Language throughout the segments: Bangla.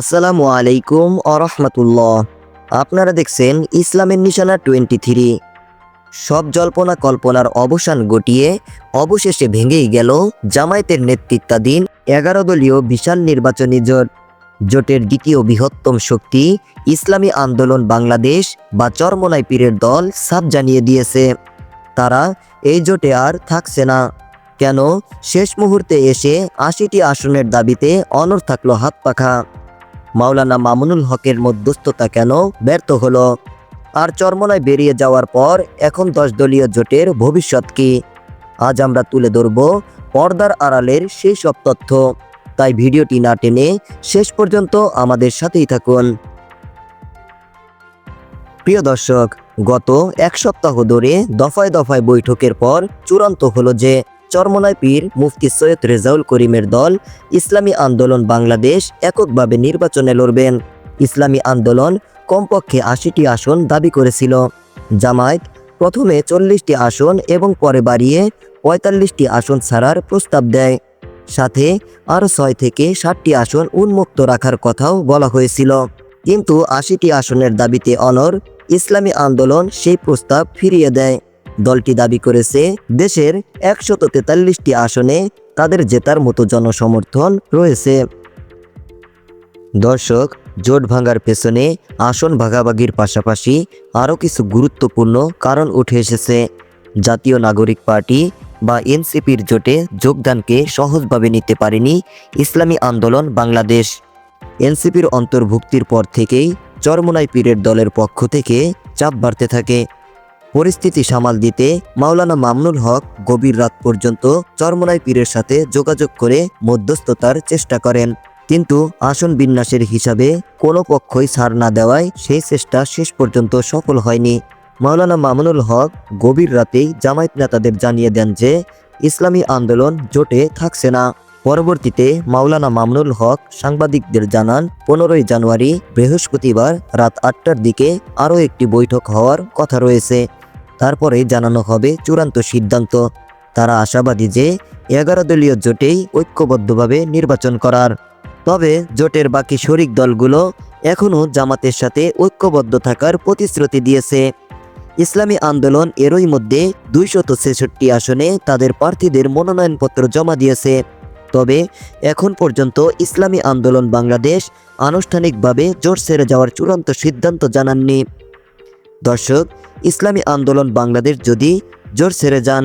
আসসালামু আলাইকুম আরহামাতুল্লাহ। আপনারা দেখছেন ইসলামের নিশানা 23। সব জল্পনা কল্পনার অবসান ঘটিয়ে অবশেষে ভেঙেই গেল জামায়াতের নেতৃত্বাধীন 11 দলীয় বিশাল নির্বাচনী জোটের দ্বিতীয় বৃহত্তম শক্তি ইসলামী আন্দোলন বাংলাদেশ বা চরমোনাই পীরের দল সাফ জানিয়ে দিয়েছে, তারা এই জোটে আর থাকছে না। কেন? শেষ মুহূর্তে এসে 80টি আসনের দাবিতে অনড় থাকলো হাত পাখা। মাওলানা মামুনুল হকের মধ্যস্থতা কেন ব্যর্থ হলো? আর চরমোনাই বেরিয়ে যাওয়ার পর এখন 10 দলীয় জোটের ভবিষ্যৎ কি? আজ আমরা তুলে ধরব পর্দার আড়ালের সেই সব তথ্য। তাই ভিডিওটি না টেনে শেষ পর্যন্ত আমাদের সাথেই থাকুন। প্রিয় দর্শক, গত এক সপ্তাহ ধরে দফায় দফায় বৈঠকের পর চূড়ান্ত হলো যে চরমোনাই পীর মুফতি সৈয়দ রেজাউল করিমের দল ইসলামী আন্দোলন বাংলাদেশ এককভাবে নির্বাচনে লড়বেন। ইসলামী আন্দোলন কমপক্ষে 80টি আসন দাবি করেছিল। জামায়াত প্রথমে 40টি আসন এবং পরে বাড়িয়ে 45টি আসন ছাড়ার প্রস্তাব দেয়। সাথে আরও 6 থেকে 7টি আসন উন্মুক্ত রাখার কথাও বলা হয়েছিল। কিন্তু 80টি আসনের দাবিতে অনড় ইসলামী আন্দোলন সেই প্রস্তাব ফিরিয়ে দেয়। দলটি দাবি করেছে দেশের 143টি আসনে তাদের জেতার মতো জনসমর্থন রয়েছে। দর্শক, জোট ভাঙার পেছনে আসন ভাগাভাগির পাশাপাশি আরও কিছু গুরুত্বপূর্ণ কারণ উঠে এসেছে। জাতীয় নাগরিক পার্টি বা এনসিপির জোটে যোগদানকে সহজভাবে নিতে পারেনি ইসলামী আন্দোলন বাংলাদেশ। এনসিপির অন্তর্ভুক্তির পর থেকেই চরমোনাই পীরের দলের পক্ষ থেকে চাপ বাড়তে থাকে। পরিস্থিতি সামাল দিতে মাওলানা মামুনুল হক গভীর রাত পর্যন্ত চরমোনাই পীরের সাথে যোগাযোগ করে মধ্যস্থতার চেষ্টা করেন, কিন্তু আসন বিন্যাসের হিসাবে কোনো পক্ষই ছাড় না দেওয়ায় সেই চেষ্টা শেষ পর্যন্ত সফল হয়নি। মাওলানা মামুনুল হক গভীর রাতেই জামায়াত নেতাদের জানিয়ে দেন যে ইসলামী আন্দোলন জোটে থাকছে না। পরবর্তীতে মাওলানা মামুনুল হক সাংবাদিকদের জানান 15ই জানুয়ারি বৃহস্পতিবার রাত 8টার দিকে আরও একটি বৈঠক হওয়ার কথা রয়েছে। তারপরে জানানো হবে চূড়ান্ত সিদ্ধান্ত। তারা আশাবাদী যে 11 দলীয় জোটেই ঐক্যবদ্ধভাবে নির্বাচন করার। তবে জোটের বাকি শরিক দলগুলো এখনও জামাতের সাথে ঐক্যবদ্ধ থাকার প্রতিশ্রুতি দিয়েছে। ইসলামী আন্দোলন এরই মধ্যে 266 আসনে তাদের প্রার্থীদের মনোনয়নপত্র জমা দিয়েছে। তবে এখন পর্যন্ত ইসলামী আন্দোলন বাংলাদেশ আনুষ্ঠানিকভাবে জোট ছেড়ে যাওয়ার চূড়ান্ত সিদ্ধান্ত জানাননি। দর্শক, ইসলামী আন্দোলন বাংলাদেশ যদি জোট ছেড়ে যান,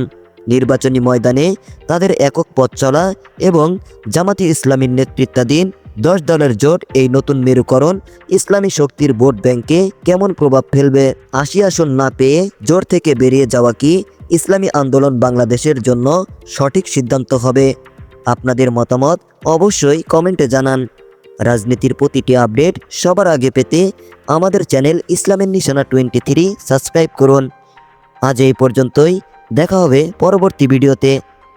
নির্বাচনী ময়দানে তাদের একক পথ চলা এবং জামাতি ইসলামীর নেতৃত্বাধীন 10 দলের জোট এই নতুন মেরুকরণ ইসলামী শক্তির ভোট ব্যাংকে কেমন প্রভাব ফেলবে? 80 আসন না পেয়ে জোট থেকে বেরিয়ে যাওয়া কি ইসলামী আন্দোলন বাংলাদেশের জন্য সঠিক সিদ্ধান্ত হবে? আপনাদের মতামত অবশ্যই কমেন্টে জানান। রাজনীতির প্রতিটি আপডেট সবার আগে পেতে আমাদের চ্যানেল ইসলামের নিশানা 23 সাবস্ক্রাইব করুন। আজ এই পর্যন্তই, দেখা হবে পরবর্তী ভিডিওতে।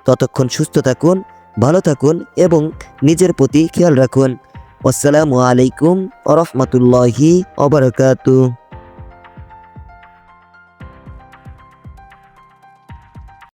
ততক্ষণ সুস্থ থাকুন, ভালো থাকুন এবং নিজের প্রতি খেয়াল রাখুন। আসসালামু আলাইকুম ওয়া রাহমাতুল্লাহি ওয়া বারাকাতুহু।